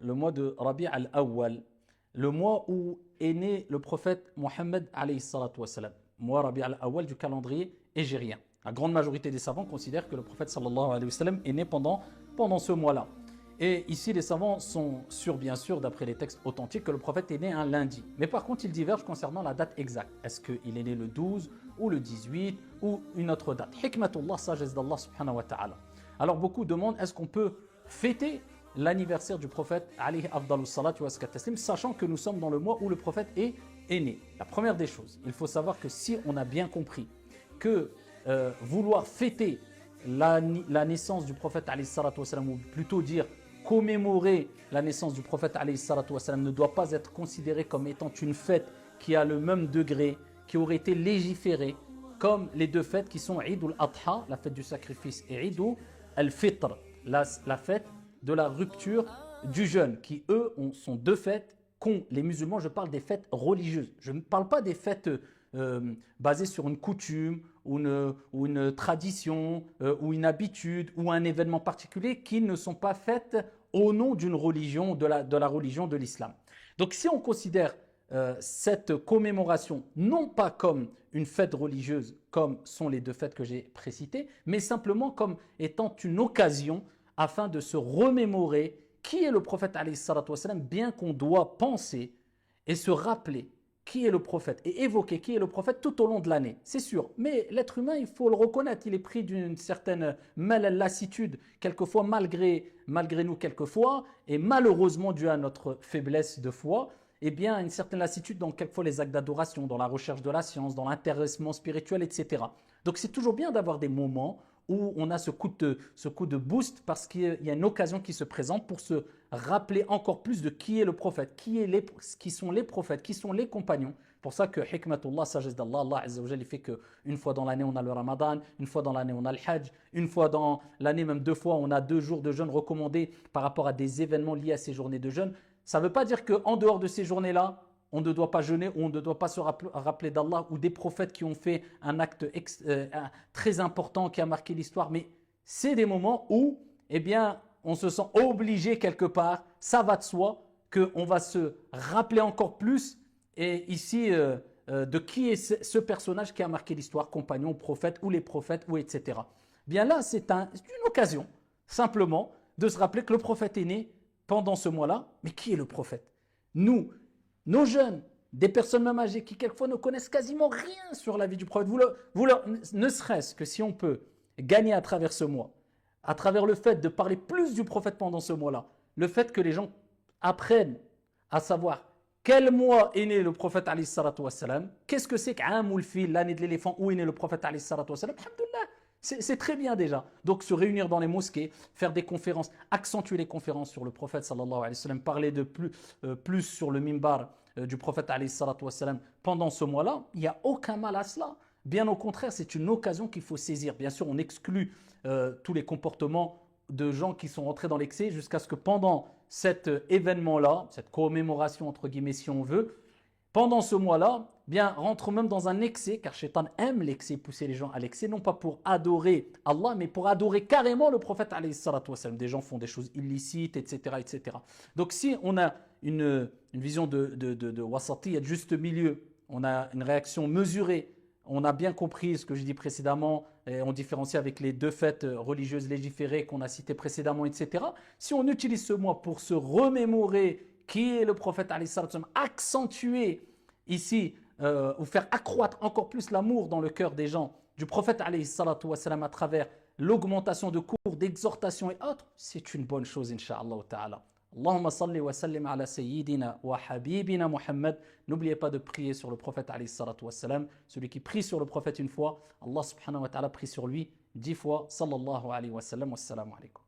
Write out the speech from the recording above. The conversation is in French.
le mois de Rabi' al-Awwal, le mois où est né le prophète Mohammed alayhi salatu wassalam, mois Rabi' al-Awwal du calendrier hégérien. La grande majorité des savants considèrent que le prophète sallallahu alayhi wa sallam est né pendant ce mois-là. Et ici, les savants sont sûrs, bien sûr, d'après les textes authentiques, que le prophète est né un lundi. Mais par contre, ils divergent concernant la date exacte. Est-ce qu'il est né le 12 ou le 18 ou une autre date? Hikmatullah, sagesse d'Allah subhanahu wa ta'ala. Alors beaucoup demandent, est-ce qu'on peut fêter l'anniversaire du prophète alayhi afdalus salatu wa taslim, sachant que nous sommes dans le mois où le prophète est né? La première des choses, il faut savoir que si on a bien compris que vouloir fêter la naissance du prophète alayhi salatu wa sallam, ou plutôt dire commémorer la naissance du prophète alayhi salatu wa sallam, ne doit pas être considéré comme étant une fête qui a le même degré, qui aurait été légiférée comme les deux fêtes qui sont Eid al-Adha, la fête du sacrifice, et Eid al-Fitr, la fête de la rupture du jeûne, qui eux sont deux fêtes qu'ont les musulmans. Je parle des fêtes religieuses, je ne parle pas des fêtes basées sur une coutume ou une tradition ou une habitude ou un événement particulier qui ne sont pas faites au nom d'une religion, de la religion de l'islam. Donc si on considère cette commémoration non pas comme une fête religieuse comme sont les deux fêtes que j'ai précitées, mais simplement comme étant une occasion afin de se remémorer qui est le prophète alayhi salatu wa sallam, bien qu'on doit penser et se rappeler qui est le prophète et évoquer qui est le prophète tout au long de l'année, c'est sûr. Mais l'être humain, il faut le reconnaître, il est pris d'une certaine lassitude, quelquefois malgré nous quelquefois, et malheureusement dû à notre faiblesse de foi, eh bien une certaine lassitude dans quelquefois les actes d'adoration, dans la recherche de la science, dans l'intéressement spirituel, etc. Donc c'est toujours bien d'avoir des moments où on a ce coup de boost parce qu'il y a une occasion qui se présente pour se rappeler encore plus de qui est le prophète, qui sont les prophètes, qui sont les compagnons. Pour ça que hikmatullah, sagesse d'Allah, Allah Azza wa Jalla, il fait qu'une fois dans l'année on a le Ramadan, une fois dans l'année on a le Hajj, une fois dans l'année, même deux fois, on a 2 jours de jeûne recommandés par rapport à des événements liés à ces journées de jeûne. Ça ne veut pas dire qu'en dehors de ces journées-là, on ne doit pas jeûner ou on ne doit pas se rappeler d'Allah ou des prophètes qui ont fait un acte très important qui a marqué l'histoire. Mais c'est des moments où eh bien, on se sent obligé quelque part, ça va de soi, qu'on va se rappeler encore plus et ici de qui est ce personnage qui a marqué l'histoire, compagnon, prophète ou les prophètes ou etc. Bien là, c'est une occasion simplement de se rappeler que le prophète est né pendant ce mois-là. Mais qui est le prophète? Nous, nos jeunes, des personnes même âgées qui quelquefois ne connaissent quasiment rien sur la vie du prophète, ne serait-ce que si on peut gagner à travers ce mois, à travers le fait de parler plus du prophète pendant ce mois-là, le fait que les gens apprennent à savoir quel mois est né le prophète alayhi salatu wassalam, qu'est-ce que c'est qu'Amul Fil, l'année de l'éléphant, où est né le prophète alayhi salatu wassalam, alhamdoulilah. C'est très bien déjà. Donc se réunir dans les mosquées, faire des conférences, accentuer les conférences sur le prophète sallallahu alayhi wa sallam, parler de plus sur le mimbar du prophète alayhi salatu wa sallam pendant ce mois-là, il n'y a aucun mal à cela. Bien au contraire, c'est une occasion qu'il faut saisir. Bien sûr, on exclut tous les comportements de gens qui sont rentrés dans l'excès jusqu'à ce que pendant cet événement-là, cette commémoration entre guillemets si on veut, pendant ce mois-là, bien, rentre même dans un excès, car Shaitan aime l'excès, pousser les gens à l'excès, non pas pour adorer Allah, mais pour adorer carrément le prophète alayhi salatu wa sallam. Des gens font des choses illicites, etc., etc. Donc si on a une vision de wasati, de juste milieu, on a une réaction mesurée, on a bien compris ce que j'ai dit précédemment, et on différencie avec les deux fêtes religieuses légiférées qu'on a citées précédemment, etc. Si on utilise ce mois pour se remémorer qui est le prophète alayhi salatu wa sallam, accentuer ici ou faire accroître encore plus l'amour dans le cœur des gens du prophète alayhi salatu wa sallam à travers l'augmentation de cours, d'exhortation et autres, c'est une bonne chose incha'Allah ta'ala. Allahumma salli wa sallim ala sayyidina wa habibina Muhammad. N'oubliez pas de prier sur le prophète alayhi salatu wa sallam. Celui qui prie sur le prophète une fois, Allah subhanahu wa ta'ala prie sur lui 10 fois. Sallallahu alayhi wa sallam. Wassalamu alaikum.